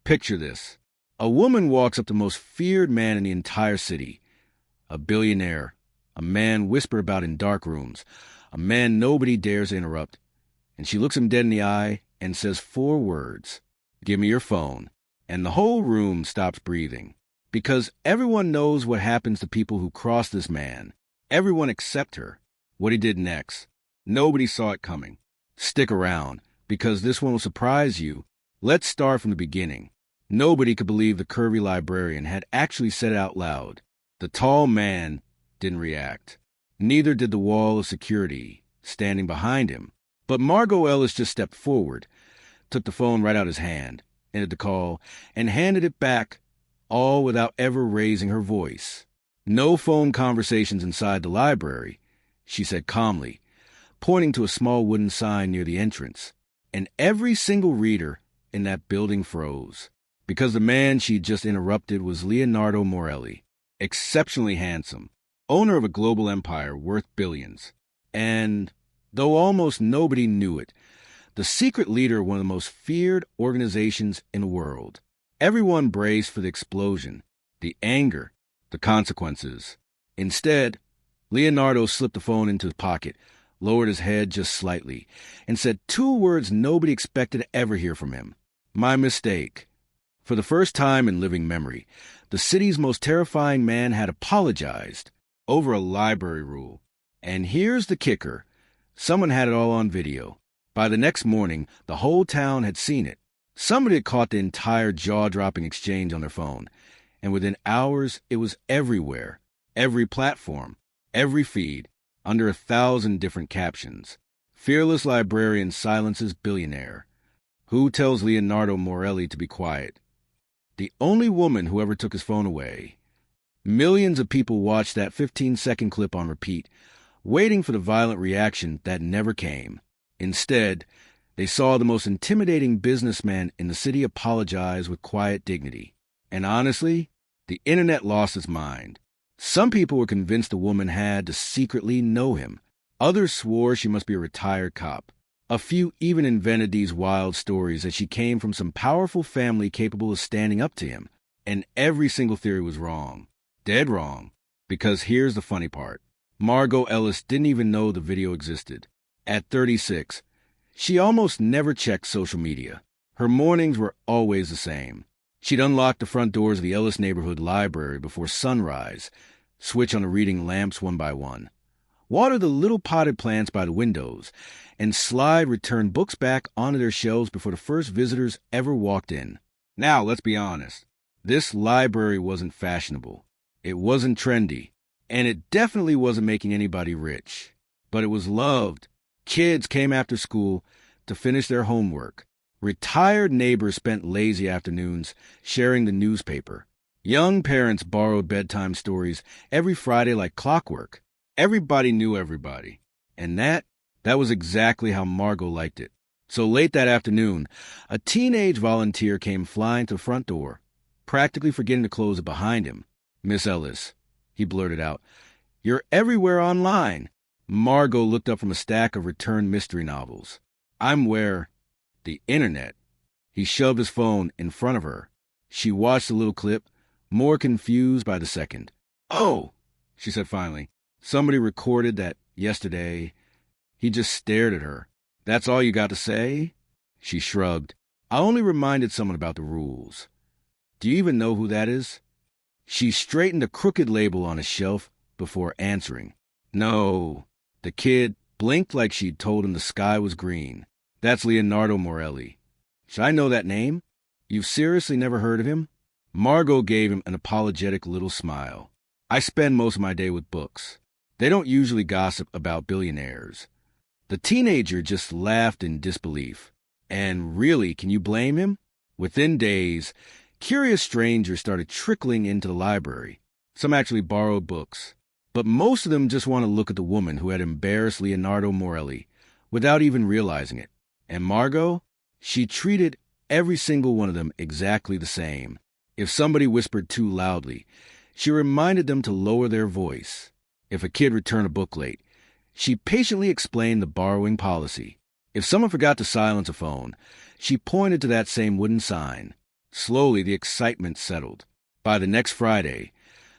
Picture this. A woman walks up to the most feared man in the entire city. A billionaire. A man whispered about in dark rooms. A man nobody dares interrupt. And she looks him dead in the eye and says 4 words. Give me your phone. And the whole room stops breathing. Because everyone knows what happens to people who cross this man. Everyone except her. What he did next. Nobody saw it coming. Stick around, because this one will surprise you. Let's start from the beginning. Nobody could believe the Curvy Librarian had actually said it out loud. The tall man didn't react. Neither did the wall of security standing behind him. But Margot Ellis just stepped forward, took the phone right out of his hand, ended the call, and handed it back, all without ever raising her voice. No phone conversations inside the library, she said calmly, pointing to a small wooden sign near the entrance. And every single reader in that building froze, because the man she'd just interrupted was Leonardo Morelli, exceptionally handsome, owner of a global empire worth billions. And, though almost nobody knew it, the secret leader of one of the most feared organizations in the world. Everyone braced for the explosion, the anger, the consequences. Instead, Leonardo slipped the phone into his pocket, lowered his head just slightly, and said 2 words nobody expected to ever hear from him. My mistake. For the first time in living memory, the city's most terrifying man had apologized over a library rule. And here's the kicker. Someone had it all on video. By the next morning, the whole town had seen it. Somebody had caught the entire jaw-dropping exchange on their phone. And within hours, it was everywhere. Every platform. Every feed. Under 1,000 different captions. Fearless librarian silences billionaire. Who tells Leonardo Morelli to be quiet? The only woman who ever took his phone away. Millions of people watched that 15-second clip on repeat, waiting for the violent reaction that never came. Instead, they saw the most intimidating businessman in the city apologize with quiet dignity. And honestly, the internet lost its mind. Some people were convinced the woman had to secretly know him. Others swore she must be a retired cop. A few even invented these wild stories that she came from some powerful family capable of standing up to him. And every single theory was wrong. Dead wrong. Because here's the funny part. Margot Ellis didn't even know the video existed. At 36, she almost never checked social media. Her mornings were always the same. She'd unlock the front doors of the Ellis Neighborhood Library before sunrise, switch on the reading lamps one by one, water the little potted plants by the windows, and slide returned books back onto their shelves before the first visitors ever walked in. Now, let's be honest. This library wasn't fashionable. It wasn't trendy. And it definitely wasn't making anybody rich. But it was loved. Kids came after school to finish their homework. Retired neighbors spent lazy afternoons sharing the newspaper. Young parents borrowed bedtime stories every Friday like clockwork. Everybody knew everybody. And that was exactly how Margot liked it. So late that afternoon, a teenage volunteer came flying to the front door, practically forgetting to close it behind him. Miss Ellis, he blurted out, "You're everywhere online." Margot looked up from a stack of returned mystery novels. "I'm where?" "The internet." He shoved his phone in front of her. She watched the little clip, more confused by the second. "Oh," she said finally. "Somebody recorded that yesterday." He just stared at her. "That's all you got to say?" She shrugged. "I only reminded someone about the rules." "Do you even know who that is?" She straightened a crooked label on a shelf before answering. "No." The kid blinked like she'd told him the sky was green. "That's Leonardo Morelli." "Should I know that name? You've seriously never heard of him?" Margot gave him an apologetic little smile. "I spend most of my day with books. They don't usually gossip about billionaires." The teenager just laughed in disbelief. And really, can you blame him? Within days, curious strangers started trickling into the library. Some actually borrowed books. But most of them just want to look at the woman who had embarrassed Leonardo Morelli without even realizing it. And Margot? She treated every single one of them exactly the same. If somebody whispered too loudly, she reminded them to lower their voice. If a kid returned a book late, she patiently explained the borrowing policy. If someone forgot to silence a phone, she pointed to that same wooden sign. Slowly, the excitement settled. By the next Friday,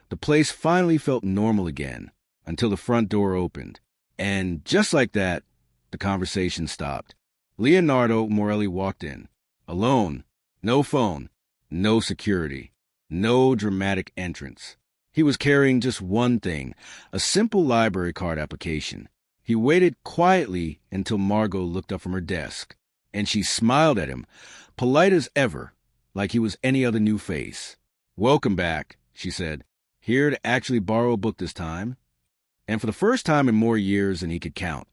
the place finally felt normal again, until the front door opened. And just like that, the conversation stopped. Leonardo Morelli walked in. Alone. No phone. No security. No dramatic entrance. He was carrying just one thing, a simple library card application. He waited quietly until Margot looked up from her desk, and she smiled at him, polite as ever, like he was any other new face. "Welcome back," she said. "Here to actually borrow a book this time?" And for the first time in more years than he could count,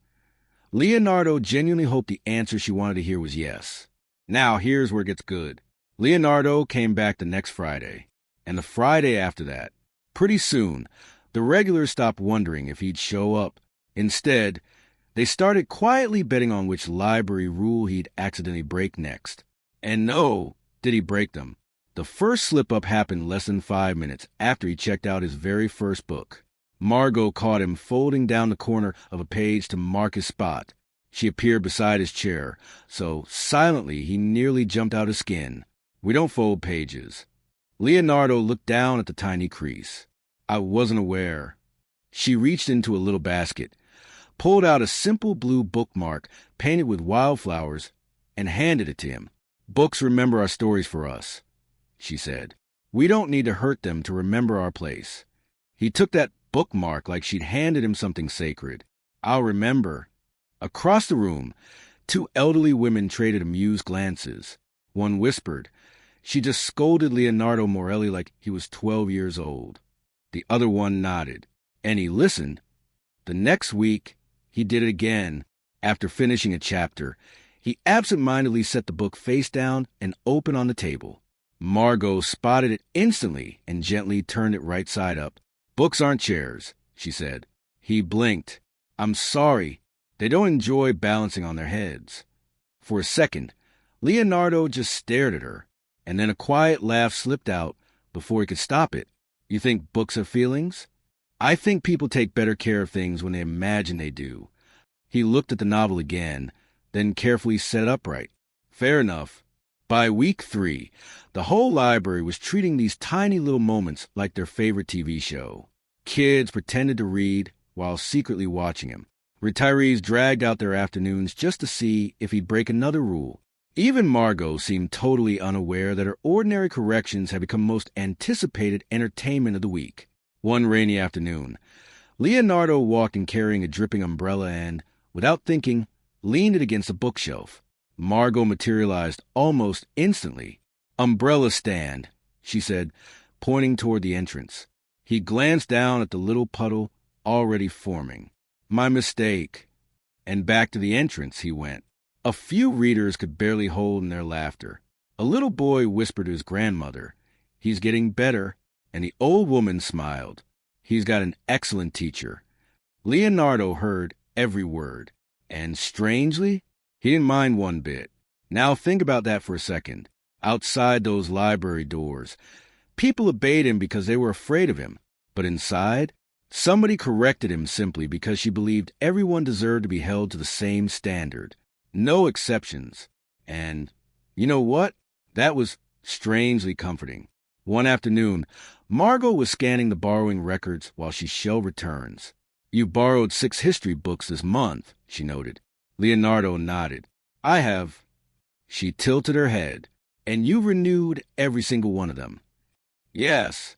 Leonardo genuinely hoped the answer she wanted to hear was yes. Now, here's where it gets good. Leonardo came back the next Friday, and the Friday after that. Pretty soon, the regulars stopped wondering if he'd show up. Instead, they started quietly betting on which library rule he'd accidentally break next. And no, did he break them. The first slip-up happened less than 5 minutes after he checked out his very first book. Margot caught him folding down the corner of a page to mark his spot. She appeared beside his chair, so silently he nearly jumped out of skin. "We don't fold pages." Leonardo looked down at the tiny crease. "I wasn't aware." She reached into a little basket, pulled out a simple blue bookmark painted with wildflowers, and handed it to him. "Books remember our stories for us," she said. "We don't need to hurt them to remember our place." He took that bookmark like she'd handed him something sacred. "I'll remember." Across the room, 2 elderly women traded amused glances. One whispered. She just scolded Leonardo Morelli like he was 12 years old. The other one nodded, and he listened. The next week, he did it again. After finishing a chapter, he absent-mindedly set the book face down and open on the table. Margot spotted it instantly and gently turned it right side up. "Books aren't chairs," she said. He blinked. "I'm sorry. They don't enjoy balancing on their heads." For a second, Leonardo just stared at her, and then a quiet laugh slipped out before he could stop it. "You think books have feelings?" "I think people take better care of things when they imagine they do." He looked at the novel again, then carefully sat upright. "Fair enough." By week 3, the whole library was treating these tiny little moments like their favorite TV show. Kids pretended to read while secretly watching him. Retirees dragged out their afternoons just to see if he'd break another rule. Even Margot seemed totally unaware that her ordinary corrections had become most anticipated entertainment of the week. One rainy afternoon, Leonardo walked in carrying a dripping umbrella and, without thinking, leaned it against a bookshelf. Margot materialized almost instantly. "Umbrella stand," she said, pointing toward the entrance. He glanced down at the little puddle already forming. "My mistake." And back to the entrance he went. A few readers could barely hold in their laughter. A little boy whispered to his grandmother, "He's getting better," and the old woman smiled. "He's got an excellent teacher." Leonardo heard every word, and strangely, he didn't mind one bit. Now think about that for a second. Outside those library doors, people obeyed him because they were afraid of him. But inside, somebody corrected him simply because she believed everyone deserved to be held to the same standard. No exceptions. And you know what? That was strangely comforting. One afternoon, Margot was scanning the borrowing records while she shelled returns. "You borrowed 6 history books this month," she noted. Leonardo nodded. "I have." She tilted her head. "And you renewed every single one of them." "Yes,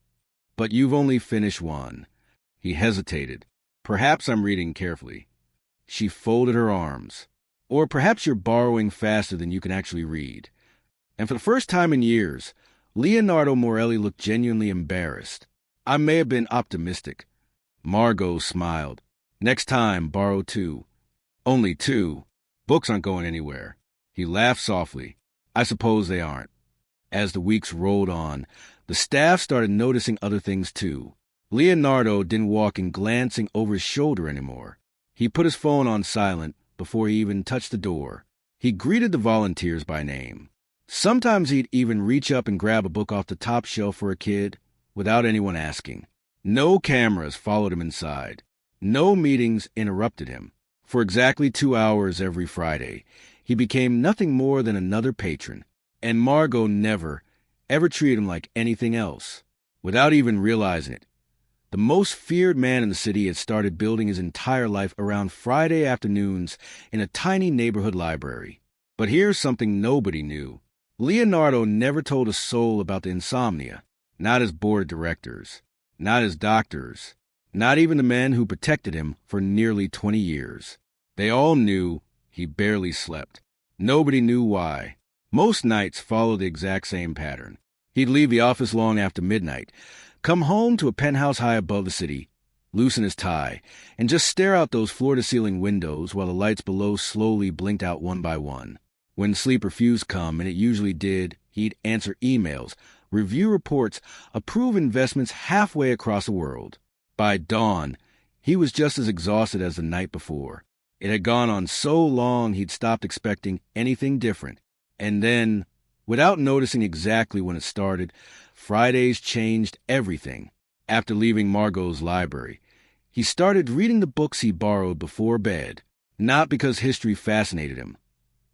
but you've only finished one." He hesitated. "Perhaps I'm reading carefully." She folded her arms. "Or perhaps you're borrowing faster than you can actually read." And for the first time in years, Leonardo Morelli looked genuinely embarrassed. "I may have been optimistic." Margot smiled. "Next time, borrow 2. "Only 2? Books aren't going anywhere." He laughed softly. "I suppose they aren't." As the weeks rolled on, the staff started noticing other things too. Leonardo didn't walk in glancing over his shoulder anymore. He put his phone on silent before he even touched the door. He greeted the volunteers by name. Sometimes he'd even reach up and grab a book off the top shelf for a kid, without anyone asking. No cameras followed him inside. No meetings interrupted him. For exactly 2 hours every Friday, he became nothing more than another patron. And Margot never, ever treated him like anything else. Without even realizing it, the most feared man in the city had started building his entire life around Friday afternoons in a tiny neighborhood library. But here's something nobody knew. Leonardo never told a soul about the insomnia. Not his board of directors. Not his doctors. Not even the men who protected him for nearly 20 years. They all knew he barely slept. Nobody knew why. Most nights followed the exact same pattern. He'd leave the office long after midnight, come home to a penthouse high above the city, loosen his tie, and just stare out those floor-to-ceiling windows while the lights below slowly blinked out one by one. When sleep refused come, and it usually did, he'd answer emails, review reports, approve investments halfway across the world. By dawn, he was just as exhausted as the night before. It had gone on so long he'd stopped expecting anything different. And then, without noticing exactly when it started, Fridays changed everything. After leaving Margot's library, he started reading the books he borrowed before bed, not because history fascinated him.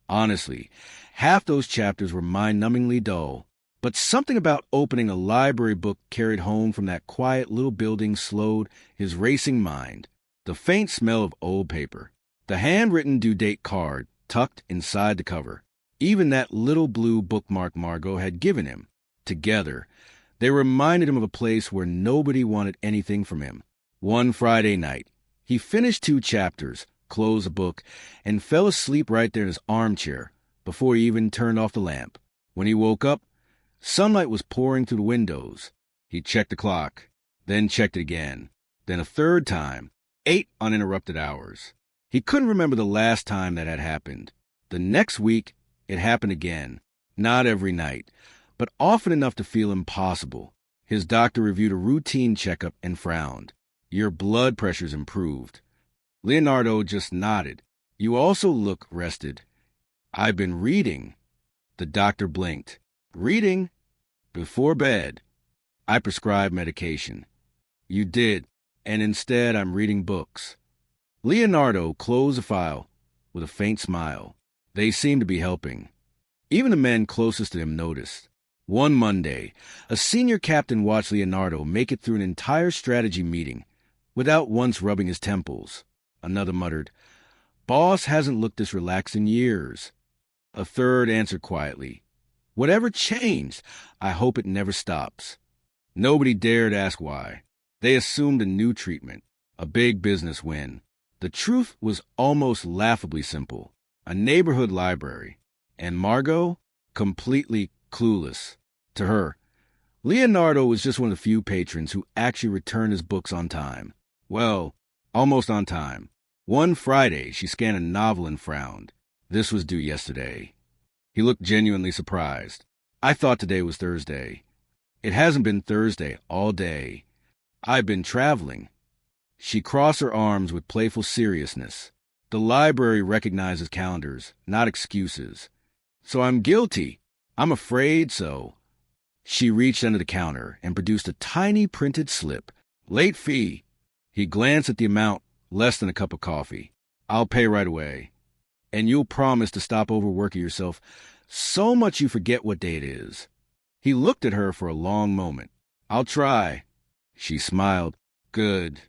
Honestly, half those chapters were mind-numbingly dull, but something about opening a library book carried home from that quiet little building slowed his racing mind. The faint smell of old paper, the handwritten due date card tucked inside the cover, even that little blue bookmark Margot had given him. Together, they reminded him of a place where nobody wanted anything from him. One Friday night, he finished 2 chapters, closed the book, and fell asleep right there in his armchair before he even turned off the lamp. When he woke up, sunlight was pouring through the windows. He checked the clock, then checked it again, then a third time, 8 uninterrupted hours. He couldn't remember the last time that had happened. The next week, it happened again. Not every night, but often enough to feel impossible. His doctor reviewed a routine checkup and frowned. Your blood pressure's improved. Leonardo just nodded. You also look rested. I've been reading. The doctor blinked. Reading? Before bed. I prescribed medication. You did, and instead I'm reading books. Leonardo closed the file with a faint smile. They seemed to be helping. Even the men closest to him noticed. One Monday, a senior captain watched Leonardo make it through an entire strategy meeting without once rubbing his temples. Another muttered, "Boss hasn't looked this relaxed in years." A third answered quietly, "Whatever changed, I hope it never stops." Nobody dared ask why. They assumed a new treatment, a big business win. The truth was almost laughably simple. A neighborhood library. And Margot? Completely clueless. To her, Leonardo was just one of the few patrons who actually returned his books on time. Well, almost on time. One Friday, she scanned a novel and frowned. This was due yesterday. He looked genuinely surprised. I thought today was Thursday. It hasn't been Thursday all day. I've been traveling. She crossed her arms with playful seriousness. The library recognizes calendars, not excuses. So I'm guilty. I'm afraid so. She reached under the counter and produced a tiny printed slip. Late fee. He glanced at the amount, less than a cup of coffee. I'll pay right away. And you'll promise to stop overworking yourself so much you forget what day it is. He looked at her for a long moment. I'll try. She smiled. Good.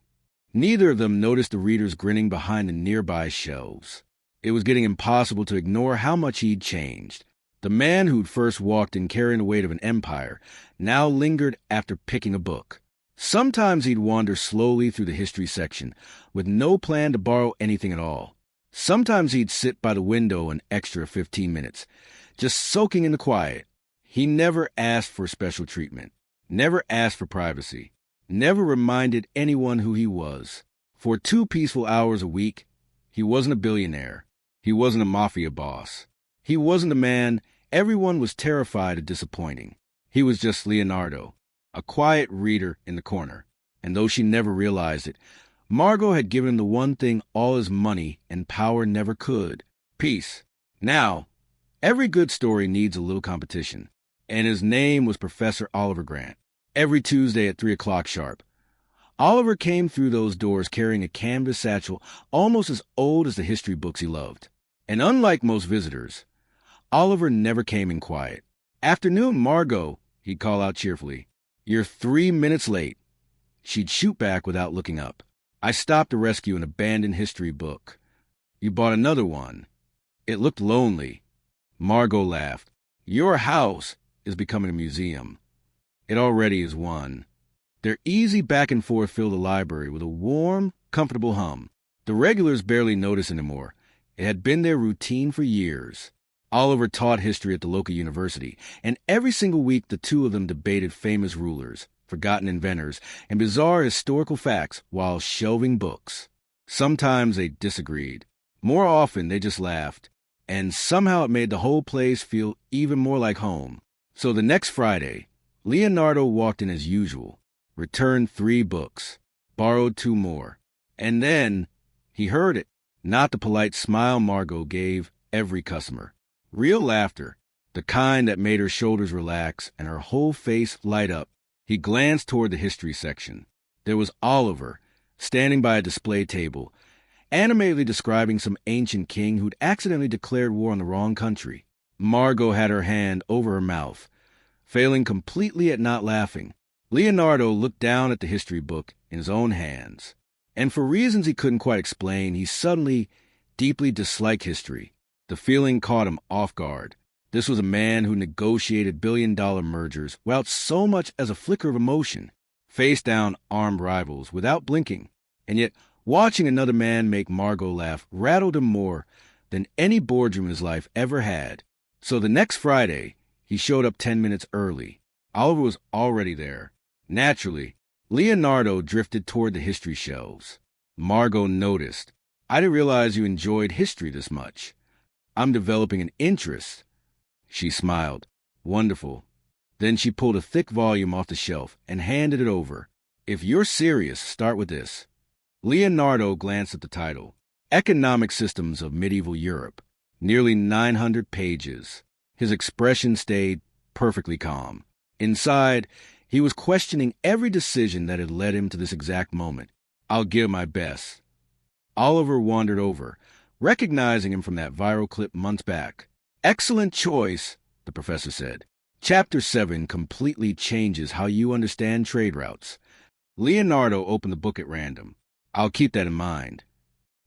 Neither of them noticed the readers grinning behind the nearby shelves. It was getting impossible to ignore how much he'd changed. The man who'd first walked in carrying the weight of an empire now lingered after picking a book. Sometimes he'd wander slowly through the history section with no plan to borrow anything at all. Sometimes he'd sit by the window an extra 15 minutes, just soaking in the quiet. He never asked for special treatment, never asked for privacy, never reminded anyone who he was. For 2 peaceful hours a week, he wasn't a billionaire. He wasn't a mafia boss. He wasn't a man everyone was terrified of disappointing. He was just Leonardo, a quiet reader in the corner. And though she never realized it, Margot had given him the one thing all his money and power never could: peace. Now, every good story needs a little competition, and his name was Professor Oliver Grant. Every Tuesday at 3 o'clock sharp, Oliver came through those doors carrying a canvas satchel almost as old as the history books he loved. And unlike most visitors, Oliver never came in quiet. Afternoon Margot he'd call out cheerfully. "You're 3 minutes late." She'd shoot back without looking up. "I stopped to rescue an abandoned history book." "You bought another one." "It looked lonely." Margot laughed. "Your house is becoming a museum." "It already is one." Their easy back and forth filled the library with a warm, comfortable hum. The regulars barely noticed anymore. It had been their routine for years. Oliver taught history at the local university, and every single week the two of them debated famous rulers, forgotten inventors, and bizarre historical facts while shelving books. Sometimes they disagreed. More often they just laughed, and somehow it made the whole place feel even more like home. So the next Friday, Leonardo walked in as usual, returned 3 books, borrowed 2 more, and then he heard it. Not the polite smile Margot gave every customer. Real laughter, the kind that made her shoulders relax and her whole face light up. He glanced toward the history section. There was Oliver, standing by a display table, animatedly describing some ancient king who'd accidentally declared war on the wrong country. Margot had her hand over her mouth, failing completely at not laughing. Leonardo looked down at the history book in his own hands, and for reasons he couldn't quite explain, he suddenly deeply disliked history. The feeling caught him off guard. This was a man who negotiated billion-dollar mergers without so much as a flicker of emotion, faced down armed rivals without blinking, and yet watching another man make Margot laugh rattled him more than any boardroom in his life ever had. So the next Friday, he showed up 10 minutes early. Oliver was already there. Naturally, Leonardo drifted toward the history shelves. Margot noticed. "I didn't realize you enjoyed history this much." "I'm developing an interest." She smiled. "Wonderful." Then she pulled a thick volume off the shelf and handed it over. "If you're serious, start with this." Leonardo glanced at the title. Economic Systems of Medieval Europe. Nearly 900 pages. His expression stayed perfectly calm. Inside, he was questioning every decision that had led him to this exact moment. "I'll give my best." Oliver wandered over, recognizing him from that viral clip months back. "Excellent choice," the professor said. "Chapter 7 completely changes how you understand trade routes." Leonardo opened the book at random. "I'll keep that in mind."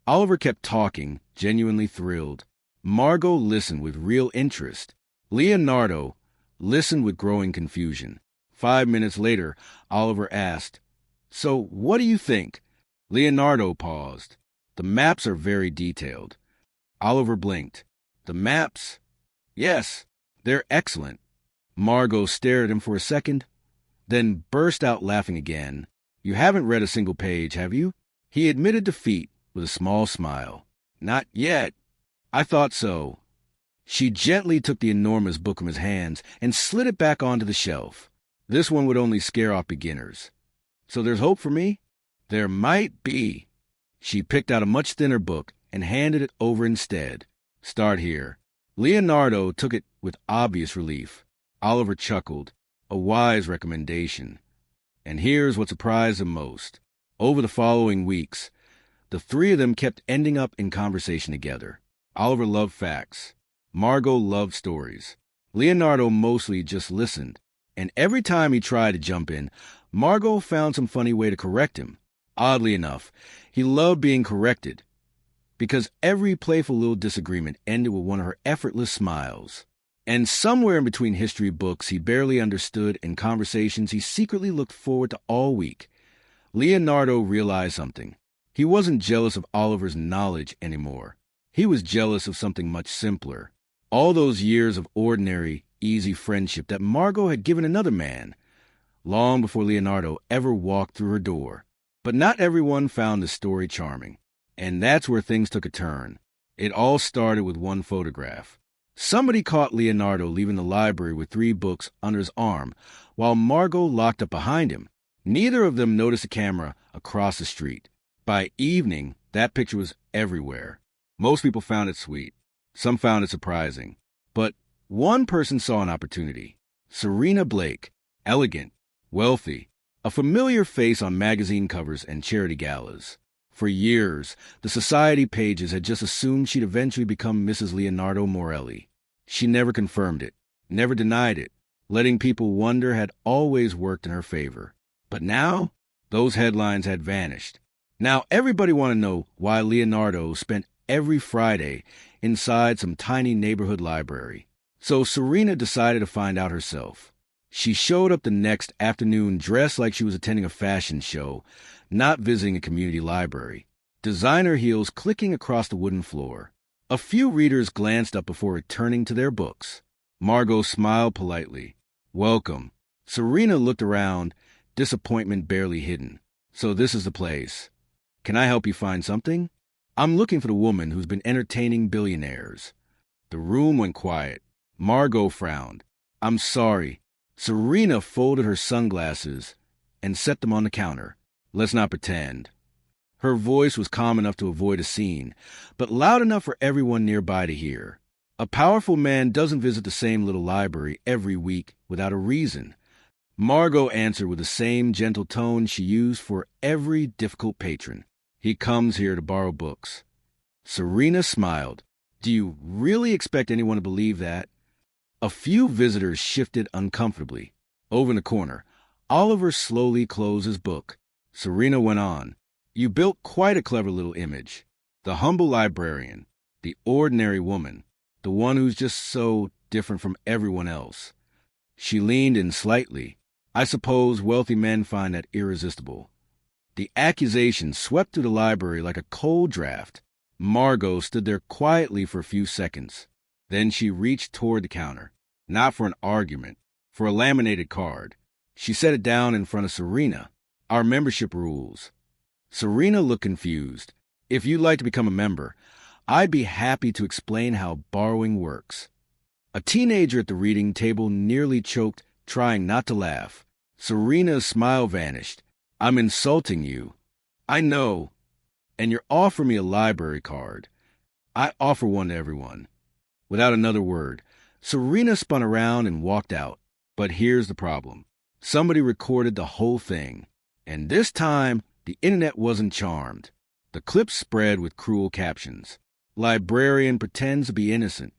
Oliver kept talking, genuinely thrilled. Margot listened with real interest. Leonardo listened with growing confusion. 5 minutes later, Oliver asked, "So, what do you think?" Leonardo paused. "The maps are very detailed." Oliver blinked. "The maps?" "Yes, they're excellent." Margot stared at him for a second, then burst out laughing again. "You haven't read a single page, have you?" He admitted defeat with a small smile. "Not yet." "I thought so." She gently took the enormous book from his hands and slid it back onto the shelf. "This one would only scare off beginners." "So there's hope for me?" "There might be." She picked out a much thinner book and handed it over instead. "Start here." Leonardo took it with obvious relief. Oliver chuckled. A wise recommendation. And here's what surprised him most. Over the following weeks, the 3 of them kept ending up in conversation together. Oliver loved facts. Margot loved stories. Leonardo mostly just listened. And every time he tried to jump in, Margot found some funny way to correct him. Oddly enough, he loved being corrected, because every playful little disagreement ended with one of her effortless smiles. And somewhere in between history books he barely understood and conversations he secretly looked forward to all week, Leonardo realized something. He wasn't jealous of Oliver's knowledge anymore. He was jealous of something much simpler. All those years of ordinary, easy friendship that Margot had given another man, long before Leonardo ever walked through her door. But not everyone found the story charming. And that's where things took a turn. It all started with one photograph. Somebody caught Leonardo leaving the library with 3 books under his arm, while Margot locked up behind him. Neither of them noticed a camera across the street. By evening, that picture was everywhere. Most people found it sweet. Some found it surprising. But one person saw an opportunity. Serena Blake, elegant, wealthy, a familiar face on magazine covers and charity galas. For years, the society pages had just assumed she'd eventually become Mrs. Leonardo Morelli. She never confirmed it, never denied it. Letting people wonder had always worked in her favor. But now, those headlines had vanished. Now everybody wanted to know why Leonardo spent every Friday inside some tiny neighborhood library. So Serena decided to find out herself. She showed up the next afternoon dressed like she was attending a fashion show, not visiting a community library. Designer heels clicking across the wooden floor. A few readers glanced up before returning to their books. Margot smiled politely. "Welcome." Serena looked around, disappointment barely hidden. "So this is the place. Can I help you find something?" "I'm looking for the woman who's been entertaining billionaires." The room went quiet. Margot frowned. "I'm sorry." Serena folded her sunglasses and set them on the counter. "Let's not pretend." Her voice was calm enough to avoid a scene, but loud enough for everyone nearby to hear. A powerful man doesn't visit the same little library every week without a reason. Margot answered with the same gentle tone she used for every difficult patron. "He comes here to borrow books." Serena smiled. "Do you really expect anyone to believe that?" A few visitors shifted uncomfortably. Over in the corner, Oliver slowly closed his book. Serena went on. "You built quite a clever little image. The humble librarian, the ordinary woman, the one who's just so different from everyone else." She leaned in slightly. "I suppose wealthy men find that irresistible." The accusation swept through the library like a cold draft. Margot stood there quietly for a few seconds. Then she reached toward the counter, not for an argument, for a laminated card. She set it down in front of Serena. "Our membership rules." Serena looked confused. "If you'd like to become a member, I'd be happy to explain how borrowing works." A teenager at the reading table nearly choked, trying not to laugh. Serena's smile vanished. "I'm insulting you." "I know. And you're offering me a library card." "I offer one to everyone." Without another word, Serena spun around and walked out. But here's the problem. Somebody recorded the whole thing. And this time, the internet wasn't charmed. The clip spread with cruel captions. "Librarian pretends to be innocent.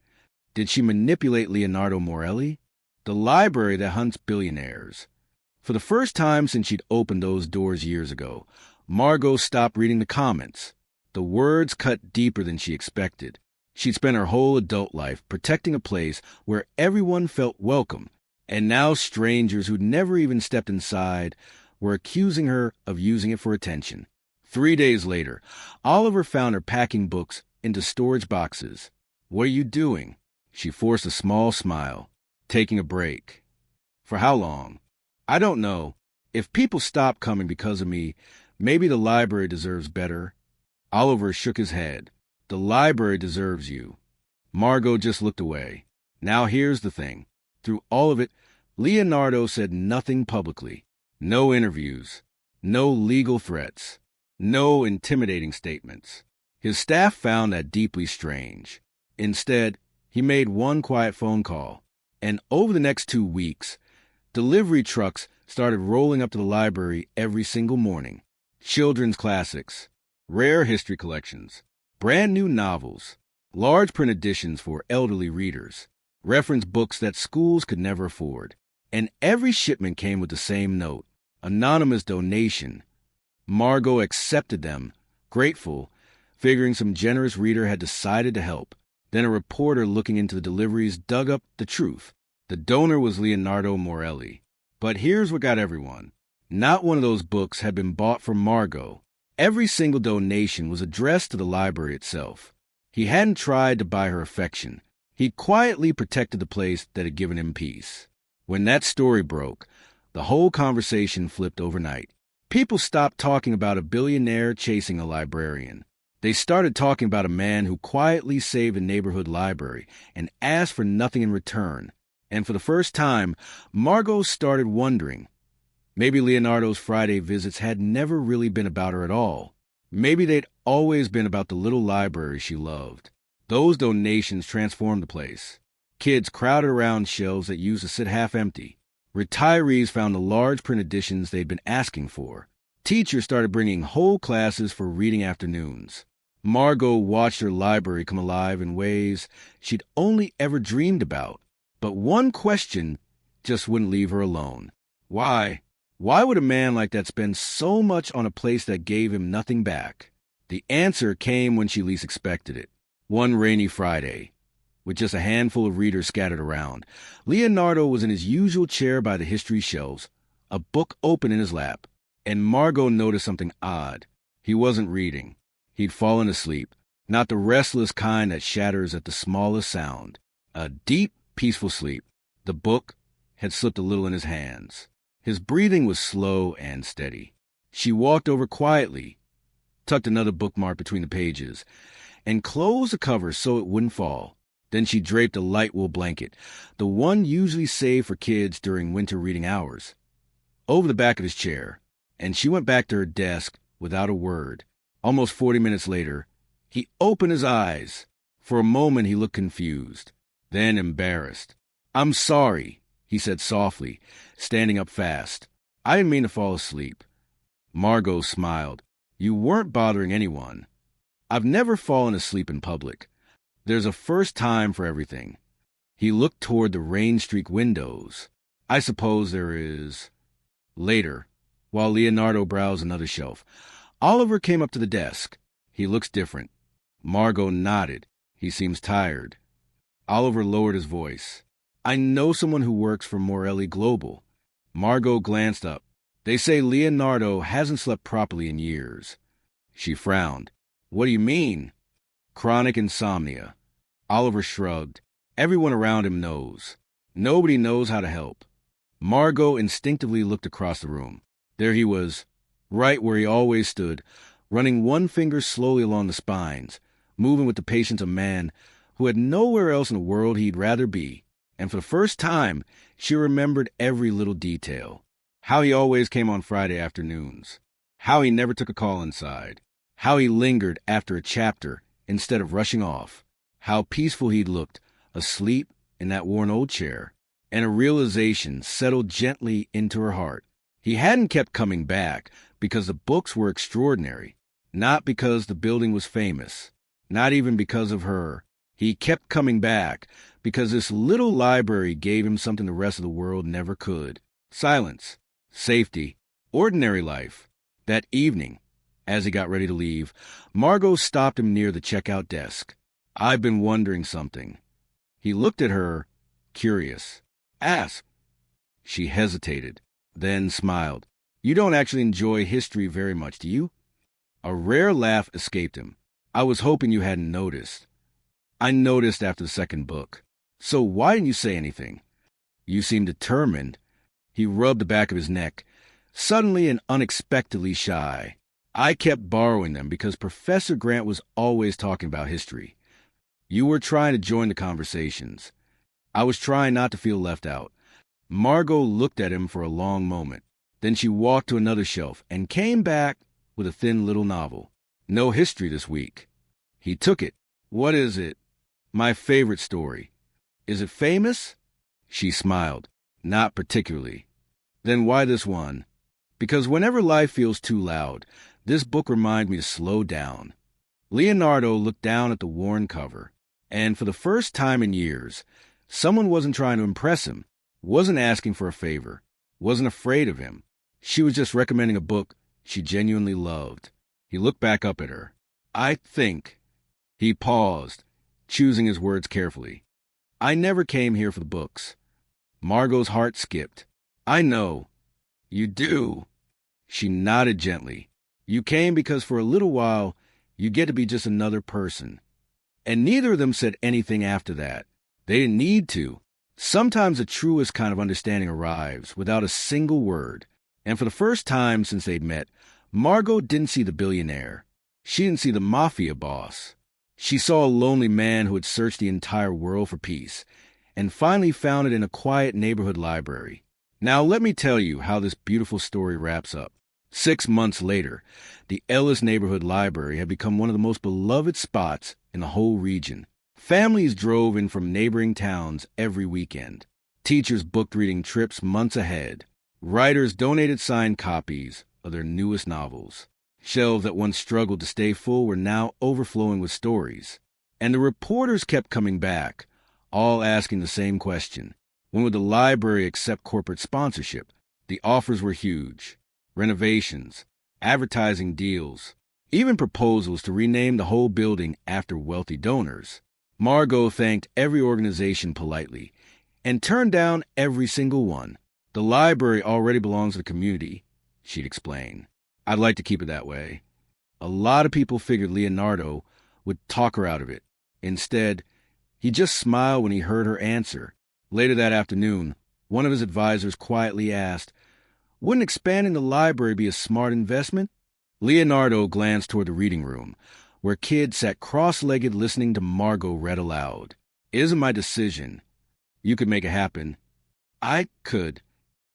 Did she manipulate Leonardo Morelli? The library that hunts billionaires." For the first time since she'd opened those doors years ago, Margot stopped reading the comments. The words cut deeper than she expected. She'd spent her whole adult life protecting a place where everyone felt welcome, and now strangers who'd never even stepped inside were accusing her of using it for attention. 3 days later, Oliver found her packing books into storage boxes. "What are you doing?" She forced a small smile. "Taking a break." "For how long?" "I don't know. If people stop coming because of me, maybe the library deserves better." Oliver shook his head. "The library deserves you." Margot just looked away. Now here's the thing. Through all of it, Leonardo said nothing publicly. No interviews. No legal threats. No intimidating statements. His staff found that deeply strange. Instead, he made one quiet phone call. And over the next 2 weeks, delivery trucks started rolling up to the library every single morning. Children's classics, rare history collections, brand new novels, large print editions for elderly readers, reference books that schools could never afford. And every shipment came with the same note, anonymous donation. Margot accepted them, grateful, figuring some generous reader had decided to help. Then a reporter looking into the deliveries dug up the truth. The donor was Leonardo Morelli. But here's what got everyone. Not one of those books had been bought for Margot. Every single donation was addressed to the library itself. He hadn't tried to buy her affection. He quietly protected the place that had given him peace. When that story broke, the whole conversation flipped overnight. People stopped talking about a billionaire chasing a librarian. They started talking about a man who quietly saved a neighborhood library and asked for nothing in return. And for the first time, Margot started wondering. Maybe Leonardo's Friday visits had never really been about her at all. Maybe they'd always been about the little library she loved. Those donations transformed the place. Kids crowded around shelves that used to sit half empty. Retirees found the large print editions they'd been asking for. Teachers started bringing whole classes for reading afternoons. Margot watched her library come alive in ways she'd only ever dreamed about. But one question just wouldn't leave her alone. Why? Why would a man like that spend so much on a place that gave him nothing back? The answer came when she least expected it. One rainy Friday, with just a handful of readers scattered around, Leonardo was in his usual chair by the history shelves, a book open in his lap, and Margot noticed something odd. He wasn't reading. He'd fallen asleep, not the restless kind that shatters at the smallest sound. A deep, peaceful sleep. The book had slipped a little in his hands. His breathing was slow and steady. She walked over quietly, tucked another bookmark between the pages, and closed the cover so it wouldn't fall. Then she draped a light wool blanket, the one usually saved for kids during winter reading hours, over the back of his chair, and she went back to her desk without a word. Almost 40 minutes later, he opened his eyes. For a moment he looked confused, then embarrassed. "I'm sorry," he said softly, standing up fast. "I didn't mean to fall asleep." Margot smiled. "You weren't bothering anyone. I've never fallen asleep in public. There's a first time for everything." He looked toward the rain-streaked windows. "I suppose there is." Later, while Leonardo browsed another shelf, Oliver came up to the desk. "He looks different." Margot nodded. "He seems tired." Oliver lowered his voice. "I know someone who works for Morelli Global." Margot glanced up. "They say Leonardo hasn't slept properly in years." She frowned. "What do you mean?" "Chronic insomnia." Oliver shrugged. "Everyone around him knows. Nobody knows how to help." Margot instinctively looked across the room. There he was, right where he always stood, running one finger slowly along the spines, moving with the patience of a man who had nowhere else in the world he'd rather be. And for the first time, she remembered every little detail. How he always came on Friday afternoons. How he never took a call inside. How he lingered after a chapter instead of rushing off. How peaceful he'd looked, asleep in that worn old chair. And a realization settled gently into her heart. He hadn't kept coming back because the books were extraordinary, not because the building was famous, not even because of her. He kept coming back because this little library gave him something the rest of the world never could. Silence, safety, ordinary life. That evening, as he got ready to leave, Margot stopped him near the checkout desk. "I've been wondering something." He looked at her, curious. "Ask." She hesitated, then smiled. "You don't actually enjoy history very much, do you?" A rare laugh escaped him. "I was hoping you hadn't noticed." "I noticed after the second book. So why didn't you say anything?" "You seem determined." He rubbed the back of his neck, suddenly and unexpectedly shy. "I kept borrowing them because Professor Grant was always talking about history. You were trying to join the conversations. I was trying not to feel left out." Margot looked at him for a long moment. Then she walked to another shelf and came back with a thin little novel. "No history this week." He took it. "What is it?" "My favorite story." "Is it famous?" She smiled. "Not particularly." "Then why this one?" "Because whenever life feels too loud, this book reminds me to slow down." Leonardo looked down at the worn cover, and for the first time in years, someone wasn't trying to impress him, wasn't asking for a favor, wasn't afraid of him. She was just recommending a book she genuinely loved. He looked back up at her. "I think." He paused, choosing his words carefully. "I never came here for the books." Margot's heart skipped. "I know." "You do." She nodded gently. "You came because for a little while, you get to be just another person." And neither of them said anything after that. They didn't need to. Sometimes the truest kind of understanding arrives without a single word. And for the first time since they'd met, Margot didn't see the billionaire. She didn't see the mafia boss. She saw a lonely man who had searched the entire world for peace, and finally found it in a quiet neighborhood library. Now let me tell you how this beautiful story wraps up. 6 months later, the Ellis Neighborhood Library had become one of the most beloved spots in the whole region. Families drove in from neighboring towns every weekend. Teachers booked reading trips months ahead. Writers donated signed copies of their newest novels. Shelves that once struggled to stay full were now overflowing with stories. And the reporters kept coming back, all asking the same question. When would the library accept corporate sponsorship? The offers were huge. Renovations, advertising deals, even proposals to rename the whole building after wealthy donors. Margot thanked every organization politely and turned down every single one. The library already belongs to the community, she'd explain. I'd like to keep it that way. A lot of people figured Leonardo would talk her out of it. Instead, he just smiled when he heard her answer. Later that afternoon, one of his advisors quietly asked, "Wouldn't expanding the library be a smart investment?" Leonardo glanced toward the reading room, where kids sat cross-legged listening to Margot read aloud. "It isn't my decision. You could make it happen." "I could."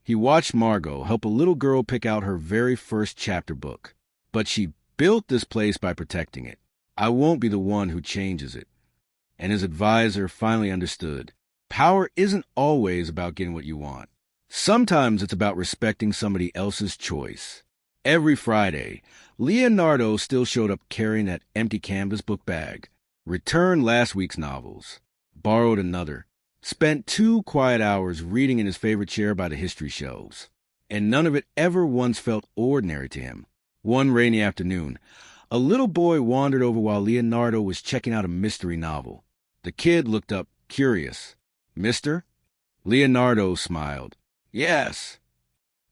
He watched Margot help a little girl pick out her very first chapter book. "But she built this place by protecting it. I won't be the one who changes it." And his advisor finally understood. Power isn't always about getting what you want. Sometimes it's about respecting somebody else's choice. Every Friday, Leonardo still showed up carrying that empty canvas book bag. Returned last week's novels. Borrowed another. Spent 2 quiet hours reading in his favorite chair by the history shelves. And none of it ever once felt ordinary to him. One rainy afternoon, a little boy wandered over while Leonardo was checking out a mystery novel. The kid looked up, curious. "Mister?" Leonardo smiled. "Yes."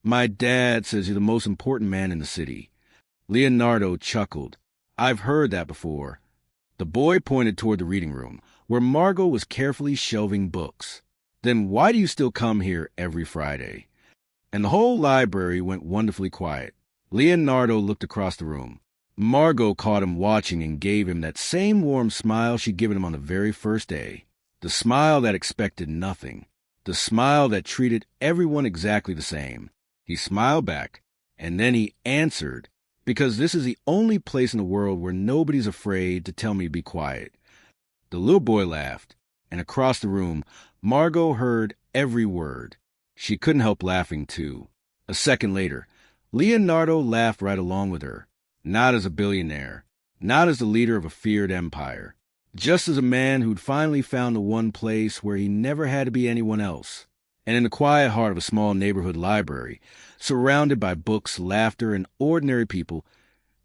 "My dad says you're the most important man in the city." Leonardo chuckled. "I've heard that before." The boy pointed toward the reading room, where Margot was carefully shelving books. "Then why do you still come here every Friday?" And the whole library went wonderfully quiet. Leonardo looked across the room. Margot caught him watching and gave him that same warm smile she'd given him on the very first day. The smile that expected nothing. The smile that treated everyone exactly the same. He smiled back, and then he answered, "Because this is the only place in the world where nobody's afraid to tell me to be quiet." The little boy laughed, and across the room, Margot heard every word. She couldn't help laughing, too. A second later, Leonardo laughed right along with her. Not as a billionaire, not as the leader of a feared empire, just as a man who'd finally found the one place where he never had to be anyone else. And in the quiet heart of a small neighborhood library, surrounded by books, laughter, and ordinary people,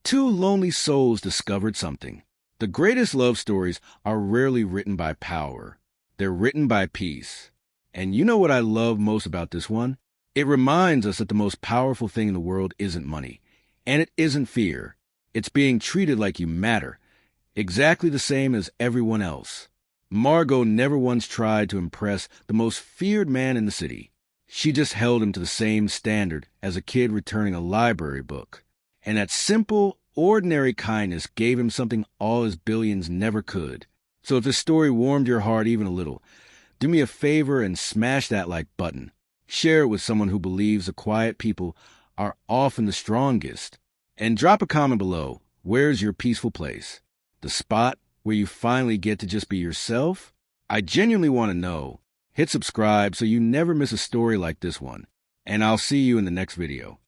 2 lonely souls discovered something. The greatest love stories are rarely written by power. They're written by peace. And you know what I love most about this one? It reminds us that the most powerful thing in the world isn't money. And it isn't fear. It's being treated like you matter, exactly the same as everyone else. Margot never once tried to impress the most feared man in the city. She just held him to the same standard as a kid returning a library book. And that simple, ordinary kindness gave him something all his billions never could. So if this story warmed your heart even a little, do me a favor and smash that like button. Share it with someone who believes the quiet people are often the strongest. And drop a comment below. Where's your peaceful place? The spot where you finally get to just be yourself? I genuinely want to know. Hit subscribe so you never miss a story like this one. And I'll see you in the next video.